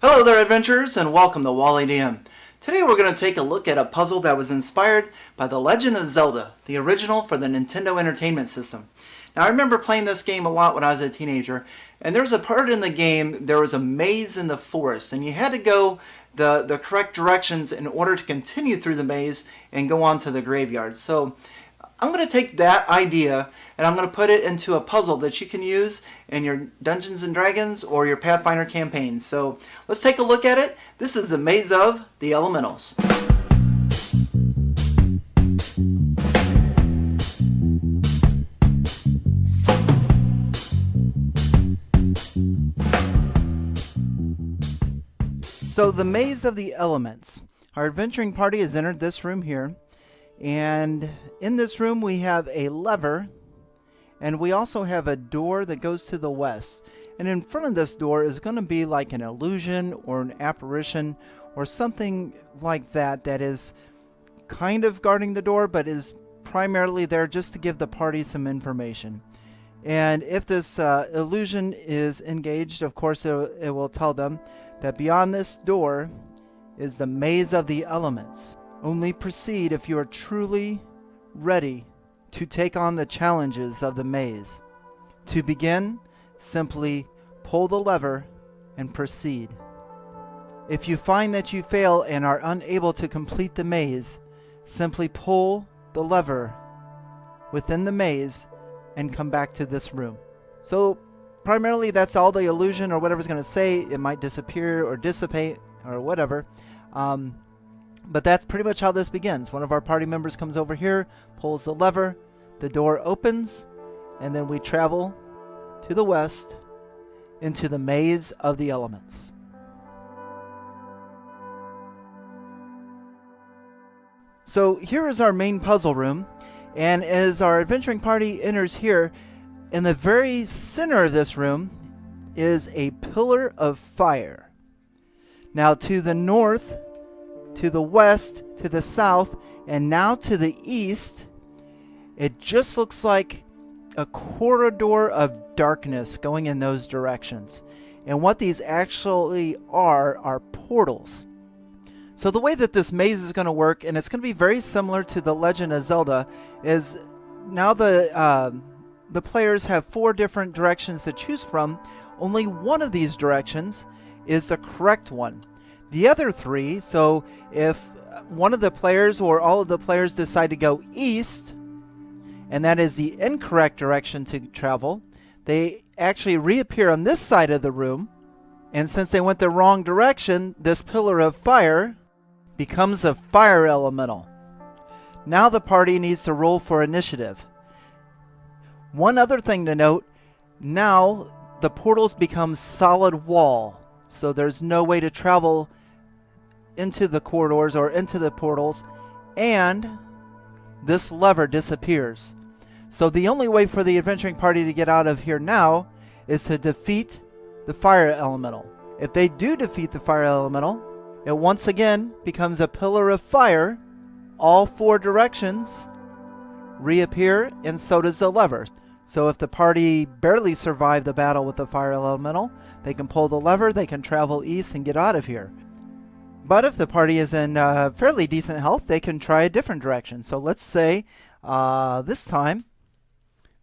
Hello there, adventurers, and welcome to Wally DM. Today we're going to take a look at a puzzle that was inspired by The Legend of Zelda, the original for the Nintendo Entertainment System. Now, I remember playing this game a lot when I was a teenager, and there was a part in the game, there was a maze in the forest, and you had to go the correct directions in order to continue through the maze and go on to the graveyard. So I'm going to take that idea and I'm going to put it into a puzzle that you can use in your Dungeons & Dragons or your Pathfinder campaign. So let's take a look at it. This is the Maze of the Elementals. So the Maze of the Elements. Our adventuring party has entered this room here. And in this room we have a lever, and we also have a door that goes to the west. And in front of this door is going to be like an illusion or an apparition or something like that that is kind of guarding the door, but is primarily there just to give the party some information. And if this illusion is engaged, of course it will tell them that beyond this door is the Maze of the Elements. Only proceed if you are truly ready to take on the challenges of the maze. To begin, simply pull the lever and proceed. If you find that you fail and are unable to complete the maze, simply pull the lever within the maze and come back to this room. So primarily that's all the illusion or whatever's going to say. It might disappear or dissipate or whatever. But that's pretty much how this begins. One of our party members comes over here, pulls the lever, the door opens, and then we travel to the west into the Maze of the Elements. So here is our main puzzle room, and as our adventuring party enters here, in the very center of this room is a pillar of fire. Now to the north, to the west, to the south, and now to the east, it just looks like a corridor of darkness going in those directions. And what these actually are portals. So the way that this maze is going to work, and it's going to be very similar to The Legend of Zelda, is now the players have 4 different directions to choose from. Only one of these directions is the correct one. The other 3, so if one of the players or all of the players decide to go east, and that is the incorrect direction to travel, they actually reappear on this side of the room, and since they went the wrong direction, this pillar of fire becomes a fire elemental. Now the party needs to roll for initiative. One other thing to note, now the portals become solid wall, so there's no way to travel into the corridors or into the portals, and this lever disappears. So the only way for the adventuring party to get out of here now is to defeat the fire elemental. If they do defeat the fire elemental, it once again becomes a pillar of fire. All 4 directions reappear, and so does the lever. So if the party barely survived the battle with the fire elemental, they can pull the lever, they can travel east and get out of here. But if the party is in fairly decent health, they can try a different direction. So let's say this time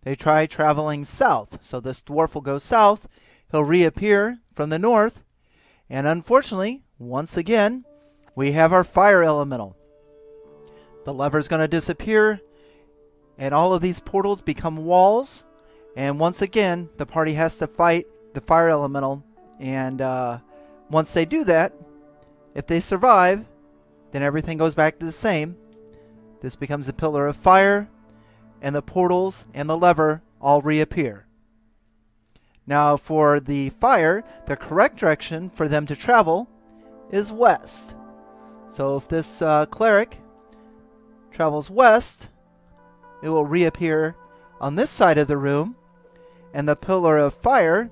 they try traveling south. So this dwarf will go south. He'll reappear from the north. And unfortunately, once again, we have our fire elemental. The lever's going to disappear, and all of these portals become walls. And once again, the party has to fight the fire elemental. And once they do that, if they survive, then everything goes back to the same. This becomes a pillar of fire, and the portals and the lever all reappear. Now for the fire, the correct direction for them to travel is west. So if this cleric travels west, it will reappear on this side of the room, and the pillar of fire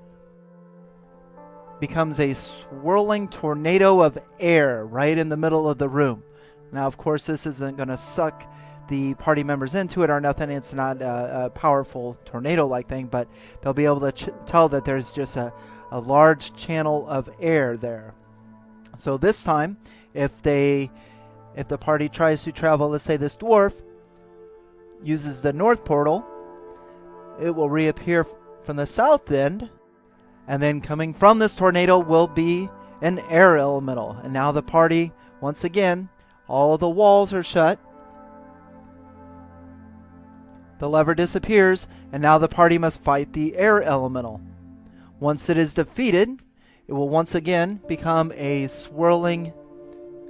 becomes a swirling tornado of air right in the middle of the room. Now, of course, this isn't going to suck the party members into it or nothing. It's not a powerful tornado-like thing, but they'll be able to tell that there's just a large channel of air there. So this time, if the party tries to travel, let's say this dwarf uses the north portal, it will reappear from the south end, and then coming from this tornado will be an air elemental. And now the party, once again, all of the walls are shut. The lever disappears, and now the party must fight the air elemental. Once it is defeated, it will once again become a swirling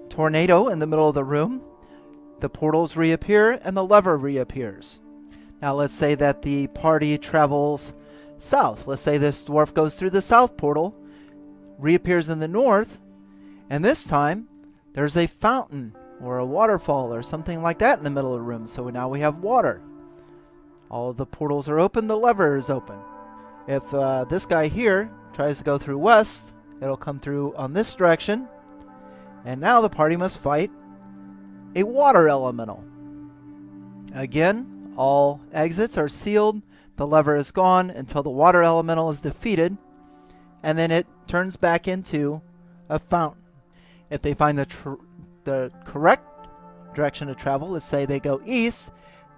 tornado in the middle of the room. The portals reappear, and the lever reappears. Now let's say that the party travels south. Let's say this dwarf goes through the south portal, reappears in the north, and this time there's a fountain or a waterfall or something like that in the middle of the room. So now we have water. All of the portals are open, the lever is open. If this guy here tries to go through west, it'll come through on this direction. And now the party must fight a water elemental. Again, all exits are sealed. The lever is gone until the water elemental is defeated. And then it turns back into a fountain. If they find the correct direction to travel, let's say they go east,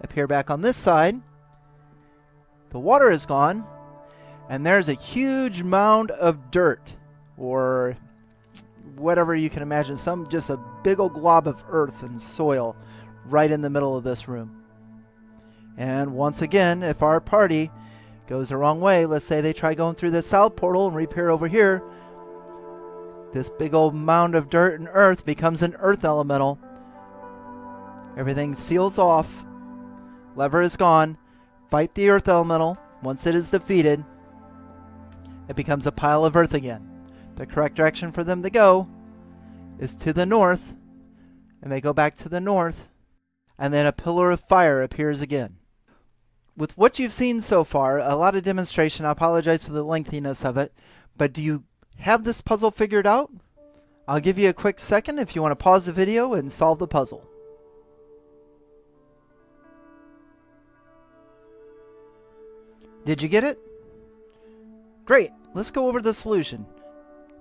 appear back on this side. The water is gone, and there's a huge mound of dirt, or whatever you can imagine, just a big old glob of earth and soil right in the middle of this room. And once again, if our party goes the wrong way, let's say they try going through the south portal and reappear over here, this big old mound of dirt and earth becomes an earth elemental. Everything seals off. Lever is gone. Fight the earth elemental. Once it is defeated, it becomes a pile of earth again. The correct direction for them to go is to the north, and they go back to the north, and then a pillar of fire appears again. With what you've seen so far, a lot of demonstration. I apologize for the lengthiness of it, but do you have this puzzle figured out? I'll give you a quick second if you want to pause the video and solve the puzzle. Did you get it? Great. Let's go over the solution.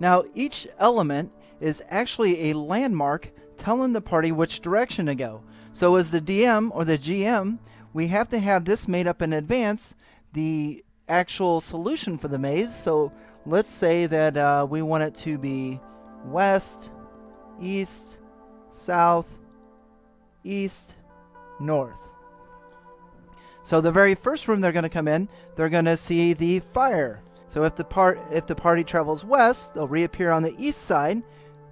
Now, each element is actually a landmark telling the party which direction to go. So as the DM or the GM, we have to have this made up in advance, the actual solution for the maze. So let's say that we want it to be west, east, south, east, north. So the very first room they're going to come in, they're going to see the fire. So if the party travels west, they'll reappear on the east side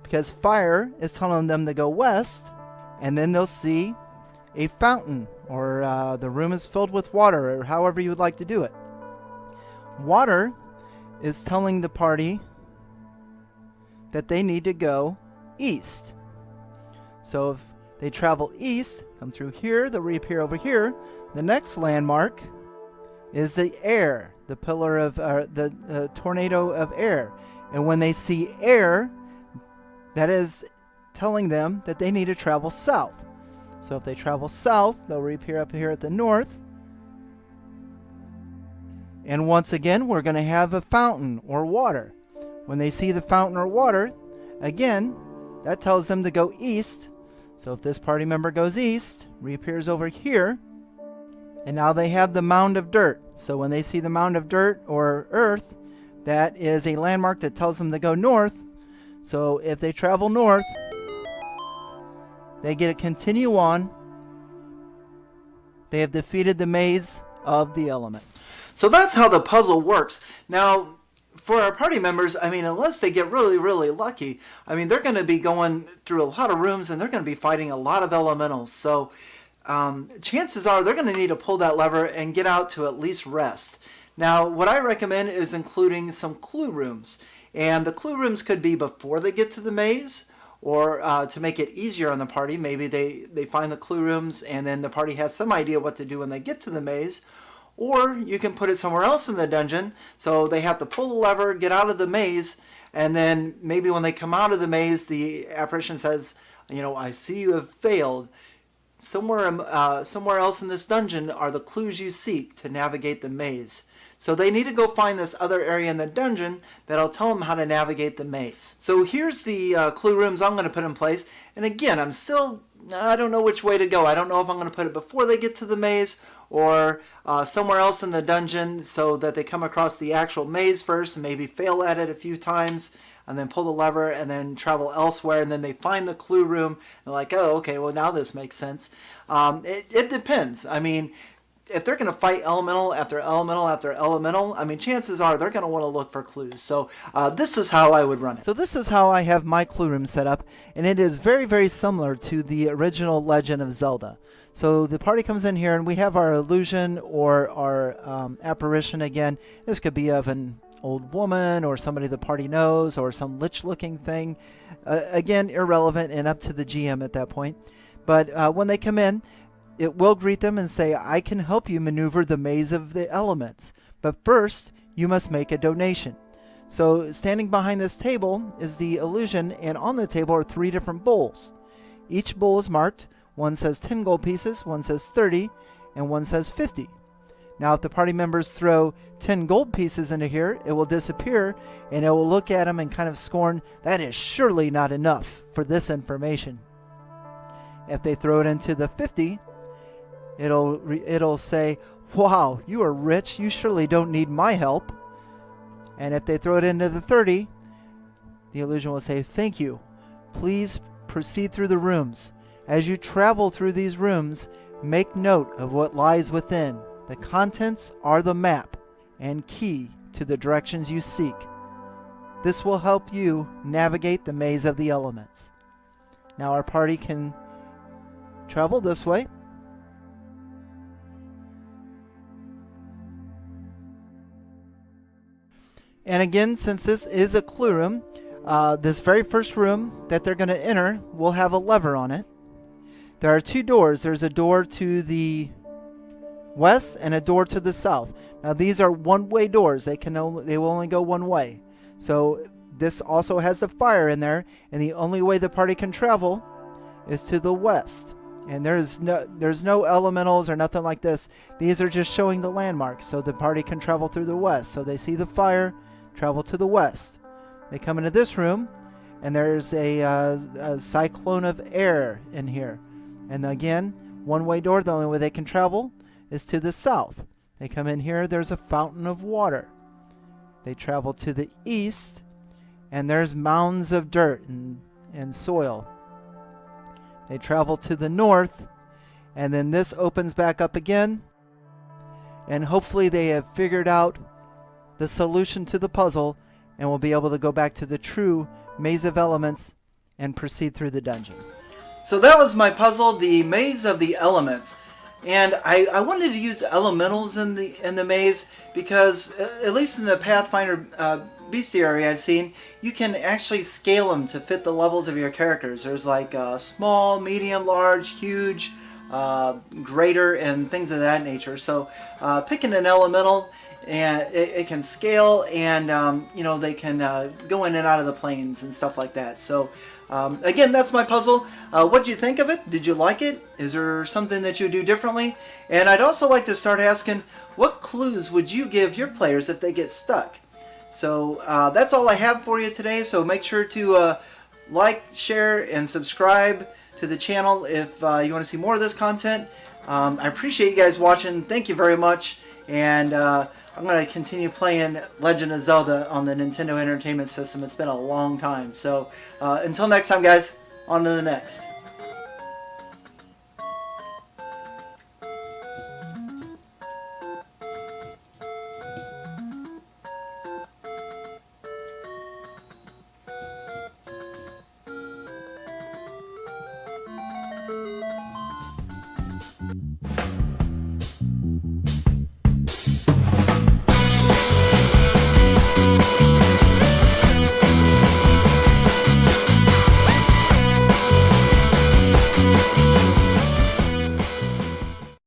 because fire is telling them to go west. And then they'll see a fountain, or the room is filled with water, or however you would like to do it. Water is telling the party that they need to go east. So if they travel east, come through here, they'll reappear over here. The next landmark is the air, the pillar of the tornado of air. And when they see air, that is telling them that they need to travel south. So if they travel south, they'll reappear up here at the north. And once again, we're going to have a fountain or water. When they see the fountain or water, again, that tells them to go east. So if this party member goes east, reappears over here, and now they have the mound of dirt. So when they see the mound of dirt or earth, that is a landmark that tells them to go north. So if they travel north, they get to continue on. They have defeated the maze of the elements. So that's how the puzzle works. Now, for our party members, I mean, unless they get really, really lucky, I mean, they're going to be going through a lot of rooms and they're going to be fighting a lot of elementals. So chances are they're going to need to pull that lever and get out to at least rest. Now, what I recommend is including some clue rooms. And the clue rooms could be before they get to the maze, or to make it easier on the party. Maybe they find the clue rooms and then the party has some idea what to do when they get to the maze. Or you can put it somewhere else in the dungeon, so they have to pull the lever, get out of the maze, and then maybe when they come out of the maze, the apparition says, you know, I see you have failed. Somewhere else in this dungeon are the clues you seek to navigate the maze. So they need to go find this other area in the dungeon that'll tell them how to navigate the maze. So here's the clue rooms I'm going to put in place. And again, I don't know which way to go. I don't know if I'm going to put it before they get to the maze or somewhere else in the dungeon so that they come across the actual maze first and maybe fail at it a few times and then pull the lever and then travel elsewhere, and then they find the clue room and like, oh, okay, well now this makes sense. It depends. I mean, if they're going to fight elemental after elemental after elemental, I mean, chances are they're going to want to look for clues. So this is how I would run it. So this is how I have my clue room set up, and it is very, very similar to the original Legend of Zelda. So the party comes in here, and we have our illusion or our apparition again. This could be of an old woman or somebody the party knows or some lich-looking thing. Again, irrelevant and up to the GM at that point. But when they come in, it will greet them and say, I can help you maneuver the maze of the elements. But first, you must make a donation. So standing behind this table is the illusion, and on the table are 3 different bowls. Each bowl is marked. One says 10 gold pieces, one says 30, and one says 50. Now, if the party members throw 10 gold pieces into here, it will disappear, and it will look at them and kind of scorn, that is surely not enough for this information. If they throw it into the 50, it'll say, wow, you are rich, you surely don't need my help. And if they throw it into the 30, the illusion will say, thank you. Please proceed through the rooms. As you travel through these rooms, make note of what lies within. The contents are the map and key to the directions you seek. This will help you navigate the maze of the elements. Now our party can travel this way. And again, since this is a clue room, this very first room that they're going to enter will have a lever on it. There are 2 doors. There's a door to the west and a door to the south. Now these are one-way doors. They will only go one way. So this also has the fire in there, and the only way the party can travel is to the west. And there's no elementals or nothing like this. These are just showing the landmarks so the party can travel through the west. So they see the fire, travel to the west. They come into this room, and there's a cyclone of air in here. And again, one-way door. The only way they can travel is to the south. They come in here, there's a fountain of water. They travel to the east, and there's mounds of dirt and soil. They travel to the north, and then this opens back up again, and hopefully they have figured out the solution to the puzzle and will be able to go back to the true Maze of Elements and proceed through the dungeon. So that was my puzzle, the Maze of the Elements. And I wanted to use elementals in the maze because, at least in the Pathfinder bestiary I've seen, you can actually scale them to fit the levels of your characters. There's like small, medium, large, huge, greater, and things of that nature. So picking an elemental, and it can scale, and they can go in and out of the planes and stuff like that. So again, that's my puzzle. What did you think of it? Did you like it? Is there something that you do differently? And I'd also like to start asking, what clues would you give your players if they get stuck? So that's all I have for you today. So make sure to like, share, and subscribe to the channel if you want to see more of this content. I appreciate you guys watching. Thank you very much. And I'm going to continue playing Legend of Zelda on the Nintendo Entertainment System. It's been a long time. So until next time, guys, on to the next.